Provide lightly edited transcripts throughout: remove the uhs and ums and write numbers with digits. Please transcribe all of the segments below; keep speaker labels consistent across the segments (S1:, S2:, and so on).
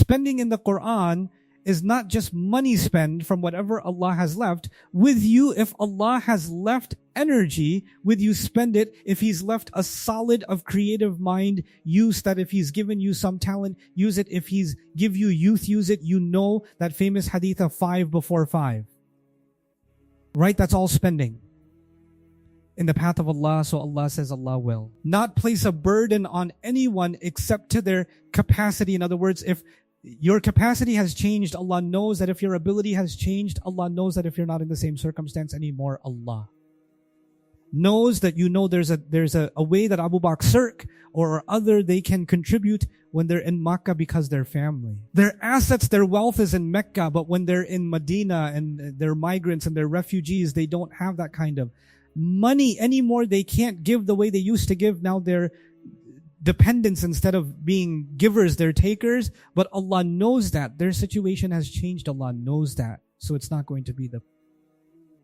S1: spending in the Quran is not just money spent from whatever Allah has left. With you, if Allah has left energy, with you spend it. If He's left a solid of creative mind, use that. If He's given you some talent, use it. If He's give you youth, use it. You know that famous hadith of 5 before 5. Right? That's all spending in the path of Allah. So Allah says Allah will not place a burden on anyone except to their capacity. In other words, if your capacity has changed, Allah knows that. If your ability has changed, Allah knows that. If you're not in the same circumstance anymore, Allah knows that. You know there's a way that Abu Bakr or other, they can contribute when they're in Makkah because they're family. Their assets, their wealth is in Mecca, but when they're in Medina and they're migrants and they're refugees, they don't have that kind of money anymore. They can't give the way they used to give. Now they're dependents instead of being givers, they're takers. But Allah knows that. Their situation has changed. Allah knows that. So it's not going to be the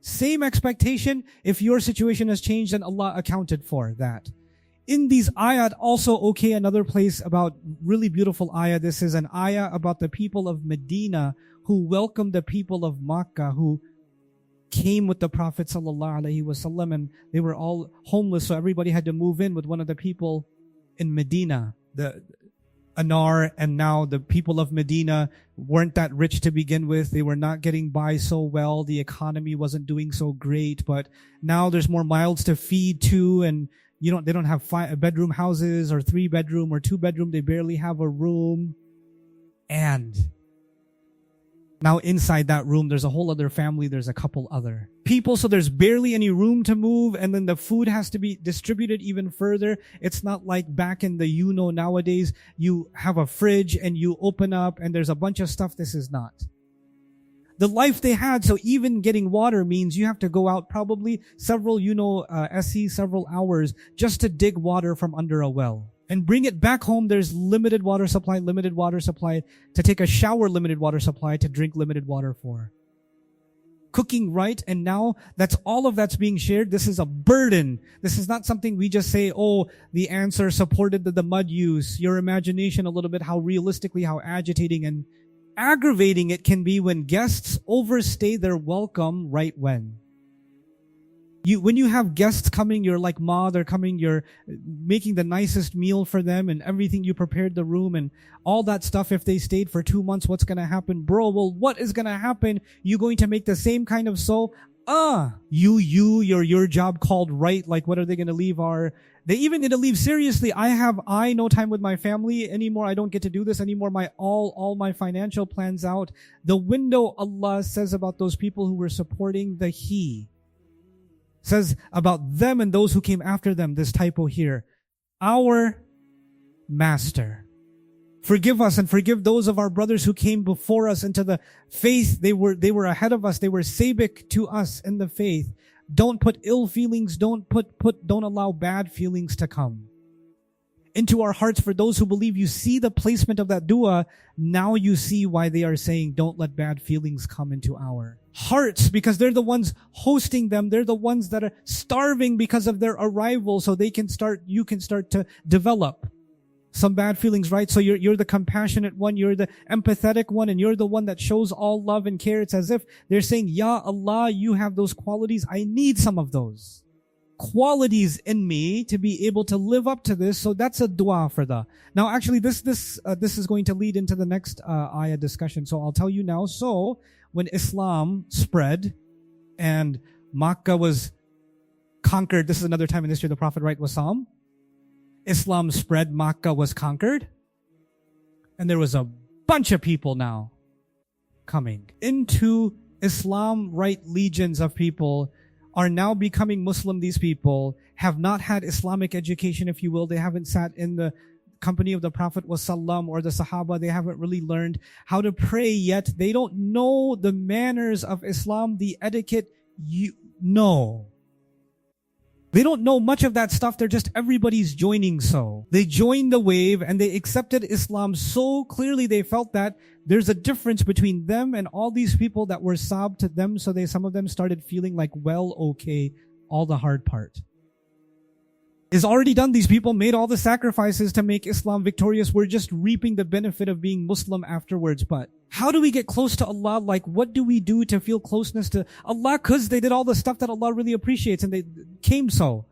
S1: same expectation. If your situation has changed, then Allah accounted for that. In these ayat also, okay, another place about really beautiful ayah. This is an ayah about the people of Medina who welcomed the people of Makkah who came with the Prophet ﷺ, and they were all homeless, so everybody had to move in with one of the people in Medina, the Anar. And now the people of Medina weren't that rich to begin with. They were not getting by so well. The economy wasn't doing so great, but now there's more mouths to feed too, and they don't have 5-bedroom houses or 3-bedroom or 2-bedroom. They barely have a room. And now inside that room, there's a whole other family. There's a couple other people. So there's barely any room to move. And then the food has to be distributed even further. It's not like back in the, nowadays, you have a fridge and you open up and there's a bunch of stuff. This is not the life they had. So even getting water means you have to go out probably several, several hours just to dig water from under a well. And bring it back home. There's limited water supply to take a shower, limited water supply to drink, limited water for cooking, right? And now that's all of that's being shared. This is a burden. This is not something we just say, oh, the answer supported the mud use. Your imagination a little bit, how agitating and aggravating it can be when guests overstay their welcome right when you have guests coming, you're like, Ma, they're coming, you're making the nicest meal for them and everything, you prepared the room and all that stuff. If they stayed for 2 months, what's going to happen? Bro, well, what is going to happen? You going to make the same kind of your job called right? Like, what are they going to leave they even need to leave? Seriously, I no time with my family anymore. I don't get to do this anymore. All my financial plans out the window. Allah says about those people who were supporting He says about them and those who came after them, this typo here, our Master. Forgive us and forgive those of our brothers who came before us into the faith. They were ahead of us. They were sabiq to us in the faith. Don't put ill feelings, don't allow bad feelings to come into our hearts for those who believe. You see the placement of that dua. Now you see why they are saying don't let bad feelings come into our hearts, because they're the ones hosting them. They're the ones that are starving because of their arrival, so you can start to develop some bad feelings, right? So you're the compassionate one, you're the empathetic one, and you're the one that shows all love and care. It's as if they're saying, Ya Allah, you have those qualities. I need some of those qualities in me to be able to live up to this. So that's a dua for the. Now actually this is going to lead into the next ayah discussion. So I'll tell you now. So when Islam spread and Makkah was conquered, this is another time in history the Prophet, right, Wasam. Islam spread, Makkah was conquered, and there was a bunch of people now coming into Islam, right? Legions of people are now becoming Muslim. These people have not had Islamic education, if you will. They haven't sat in the company of the Prophet ﷺ or the Sahaba. They haven't really learned how to pray yet. They don't know the manners of Islam, the etiquette. They don't know much of that stuff. They're just, everybody's joining. So they joined the wave and they accepted Islam so clearly. They felt that there's a difference between them and all these people that were sab to them. So some of them started feeling like, well, okay, all the hard part. Is already done. These people made all the sacrifices to make Islam victorious. We're just reaping the benefit of being Muslim afterwards. But how do we get close to Allah? Like, what do we do to feel closeness to Allah? Because they did all the stuff that Allah really appreciates, and they came so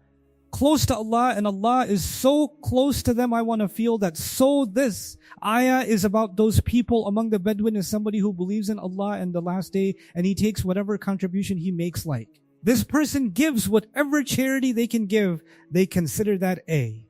S1: close to Allah, and Allah is so close to them. I want to feel that. So this ayah is about those people among the Bedouin, is somebody who believes in Allah and the last day, and he takes whatever contribution he makes like. This person gives whatever charity they can give. They consider that a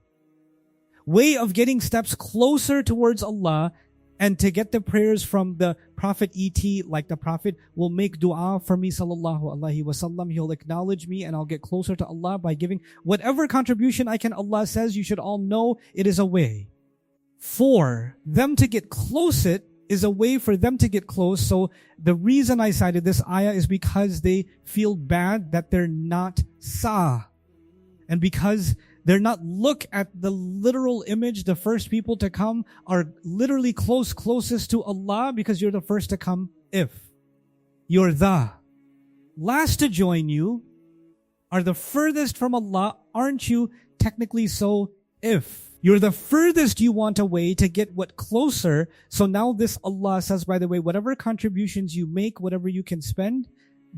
S1: way of getting steps closer towards Allah, and to get the prayers from the Prophet E.T., like the Prophet will make dua for me, sallallahu alaihi wasallam. He'll acknowledge me and I'll get closer to Allah by giving whatever contribution I can. Allah says you should all know it is a way for them to get close. It is a way for them to get close. So the reason I cited this ayah is because they feel bad that they're not sa. And because they're not, look at the literal image, the first people to come are literally closest to Allah, because you're the first to come if. You're the last to join you, are the furthest from Allah, aren't you technically so if. You're the furthest you want away to get what closer. So now this Allah says, by the way, whatever contributions you make, whatever you can spend,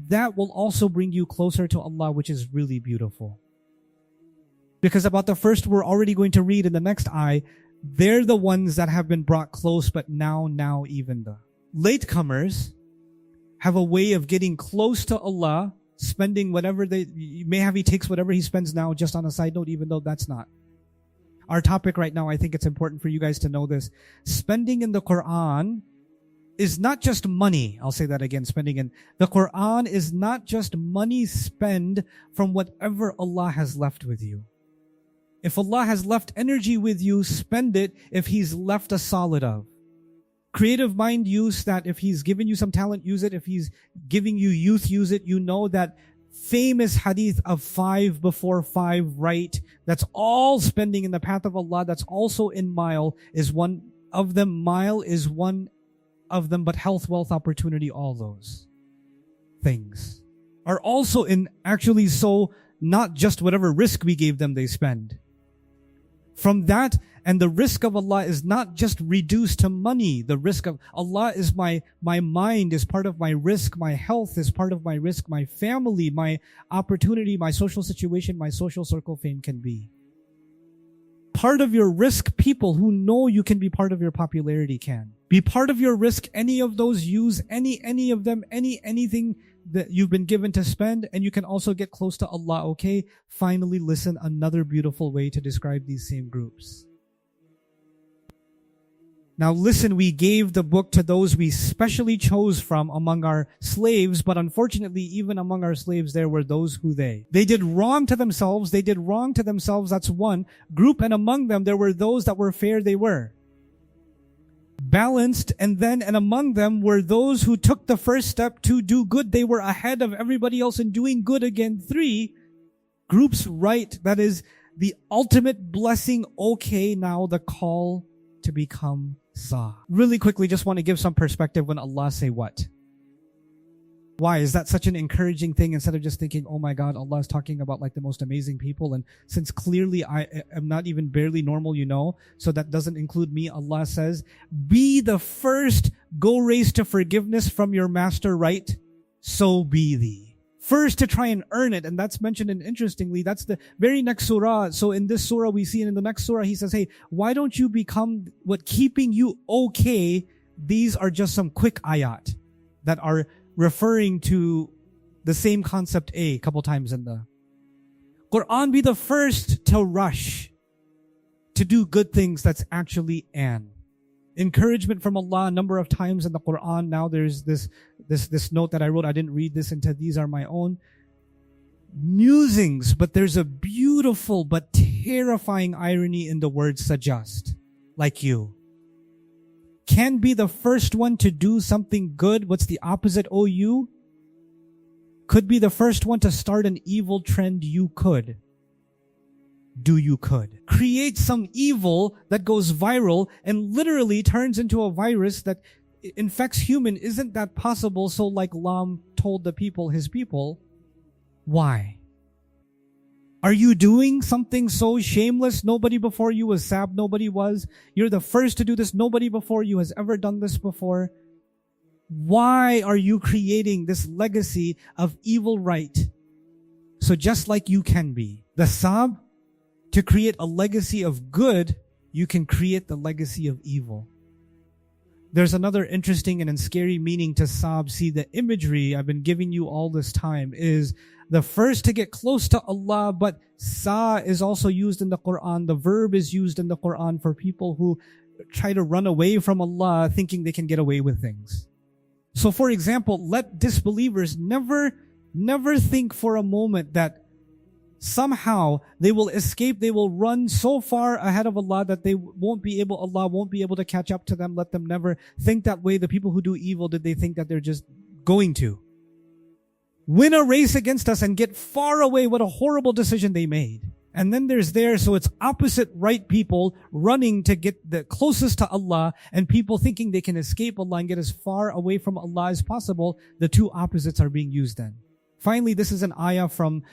S1: that will also bring you closer to Allah, which is really beautiful. Because about the first we're already going to read in the next ayah, they're the ones that have been brought close, but now even the latecomers have a way of getting close to Allah, spending whatever he takes whatever he spends now. Just on a side note, even though that's not our topic right now, I think it's important for you guys to know this. Spending in the Quran is not just money. I'll say that again. Spending in the Quran is not just money spent from whatever Allah has left with you. If Allah has left energy with you, spend it. If He's left a solid of creative mind, use that. If He's given you some talent, use it. If He's giving you youth, use it. You know that famous hadith of 5 before 5, right? That's all spending in the path of Allah. That's also in mile is one of them. Mile is one of them, but health, wealth, opportunity, all those things are also in actually. So not just whatever risk we gave them, they spend. From that, and the risk of Allah is not just reduced to money. The risk of Allah is my mind is part of my risk. My health is part of my risk. My family, my opportunity, my social situation, my social circle, fame can be part of your risk. People who know you can be part of your popularity can be part of your risk. Any of those, use any of them, anything that you've been given to spend, and you can also get close to Allah. Okay, finally listen, another beautiful way to describe these same groups. Now listen, we gave the book to those we specially chose from among our slaves, but unfortunately even among our slaves there were those who they did wrong to themselves. They did wrong to themselves. That's one group, and among them there were those that were fair. They were balanced, and among them were those who took the first step to do good. They were ahead of everybody else in doing good. Again, 3 groups, right? That is the ultimate blessing. Okay, now the call to become Sa. Really quickly, just want to give some perspective when Allah say what. Why is that such an encouraging thing, instead of just thinking, oh my God, Allah is talking about like the most amazing people, and since clearly I am not even barely normal, so that doesn't include me. Allah says, be the first, go race to forgiveness from your master, right? So be thee. First to try and earn it, and that's mentioned, and interestingly, that's the very next surah. So in this surah we see, and in the next surah he says, hey, why don't you become what keeping you okay? These are just some quick ayat that are referring to the same concept a couple times in the Quran. Be the first to rush to do good things. That's actually an encouragement from Allah a number of times in the Quran. Now there's this note that I wrote. I didn't read this into these are my own musings, but there's a beautiful but terrifying irony in the word suggest. Like you can be the first one to do something good. What's the opposite? Oh, you could be the first one to start an evil trend. You could create some evil that goes viral and literally turns into a virus that infects human. Isn't that possible? So like Lam told the people, his people, why Are you doing something so shameless? Nobody before you was sab, nobody was. You're the first to do this. Nobody before you has ever done this before. Why are you creating this legacy of evil right? So just like you can be the sab, to create a legacy of good, you can create the legacy of evil. There's another interesting and scary meaning to sab. See, the imagery I've been giving you all this time is the first to get close to Allah, but sa is also used in the Quran. The verb is used in the Quran for people who try to run away from Allah thinking they can get away with things. So for example, let disbelievers never think for a moment that somehow they will escape, they will run so far ahead of Allah that Allah won't be able to catch up to them. Let them never think that way. The people who do evil, did they think that they're just going to win a race against us and get far away? What a horrible decision they made. And then so it's opposite right people running to get the closest to Allah and people thinking they can escape Allah and get as far away from Allah as possible. The two opposites are being used then. Finally, this is an ayah from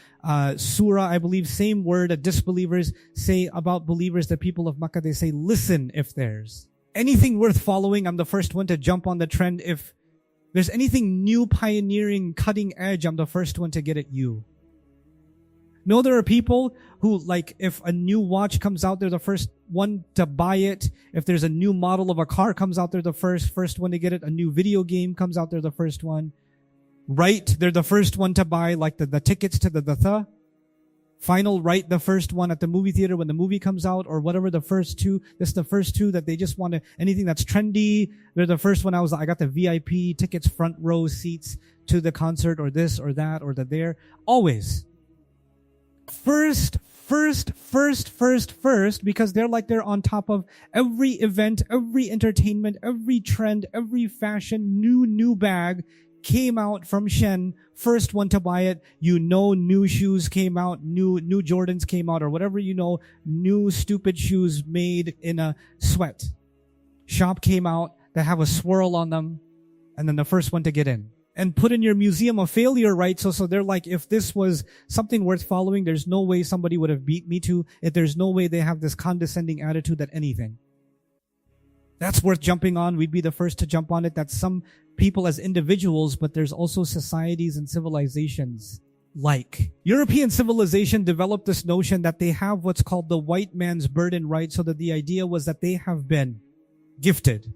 S1: Surah, I believe, same word that disbelievers say about believers, the people of Makkah. They say, listen, if there's anything worth following, I'm the first one to jump on the trend. If there's anything new, pioneering, cutting edge, I'm the first one to get at you. No, there are people who, like, if a new watch comes out, they're the first one to buy it. If there's a new model of a car comes out, they're the first one to get it. A new video game comes out, they're the first one. Right, they're the first one to buy, like, the tickets to the final right, the first one at the movie theater when the movie comes out, or whatever, the first two. This is the first two that they just want to, anything that's trendy. They're the first one. I got the VIP tickets, front row seats to the concert, or this or that or the there. Always. First, because they're on top of every event, every entertainment, every trend, every fashion, new bag came out from Shen, first one to buy it. New shoes came out, new Jordans came out, or whatever, new stupid shoes made in a sweat shop came out that have a swirl on them, and then the first one to get in. And put in your museum of failure, right? So they're like, if this was something worth following, there's no way somebody would have beat me to it. There's no way they have this condescending attitude that anything that's worth jumping on, we'd be the first to jump on it. That's some people as individuals, but there's also societies and civilizations. Like European civilization developed this notion that they have what's called the white man's burden, right? So that the idea was that they have been gifted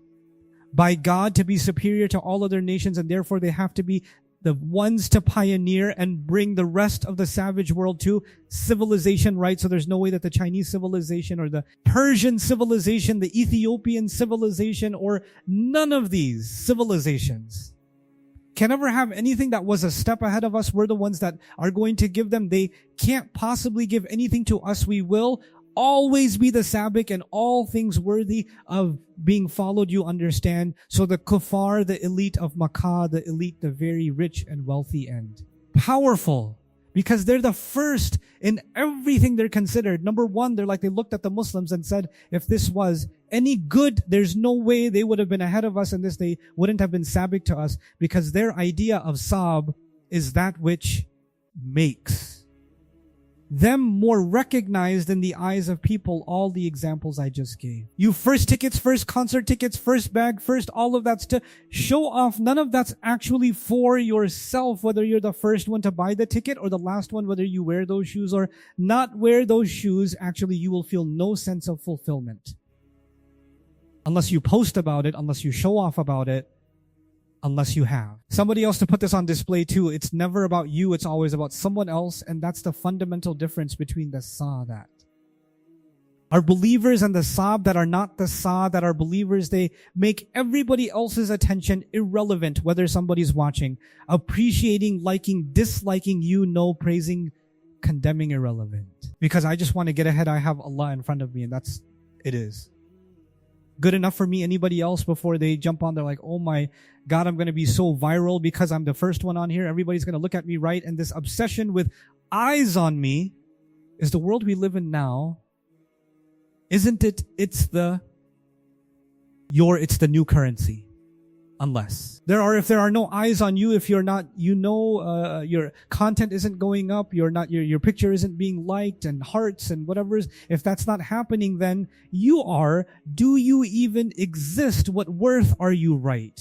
S1: by God to be superior to all other nations, and therefore they have to be the ones to pioneer and bring the rest of the savage world to civilization, right? So there's no way that the Chinese civilization or the Persian civilization, the Ethiopian civilization, or none of these civilizations can ever have anything that was a step ahead of us. We're the ones that are going to give them. They can't possibly give anything to us. We will always be the Sabiq and all things worthy of being followed, you understand. So the kuffar, the elite of Makkah, the elite, the very rich and wealthy and powerful, because they're the first in everything they're considered. Number one, they looked at the Muslims and said, if this was any good, there's no way they would have been ahead of us in this. They wouldn't have been Sabiq to us, because their idea of Sab is that which makes them more recognized in the eyes of people. All the examples I just gave. You first tickets, first concert tickets, first bag, first all of that's to show off. None of that's actually for yourself, whether you're the first one to buy the ticket or the last one, whether you wear those shoes or not wear those shoes. Actually, you will feel no sense of fulfillment unless you post about it, unless you show off about it, unless you have somebody else to put this on display too. It's never about you, it's always about someone else, and that's the fundamental difference between the Sa'dat are believers and the Sab that are not the Sa that are believers. They make everybody else's attention irrelevant, whether somebody's watching, appreciating, liking, disliking, praising, condemning, irrelevant. Because I just want to get ahead. I have Allah in front of me, and it is good enough for me. Anybody else, before they jump on, they're like, oh my God, I'm going to be so viral because I'm the first one on here. Everybody's going to look at me, right? And this obsession with eyes on me is the world we live in now. Isn't it? It's the new currency. Unless if there are no eyes on you, if you're not, your content isn't going up, your picture isn't being liked and hearts and whatever, if that's not happening, then do you even exist? What worth are you, right?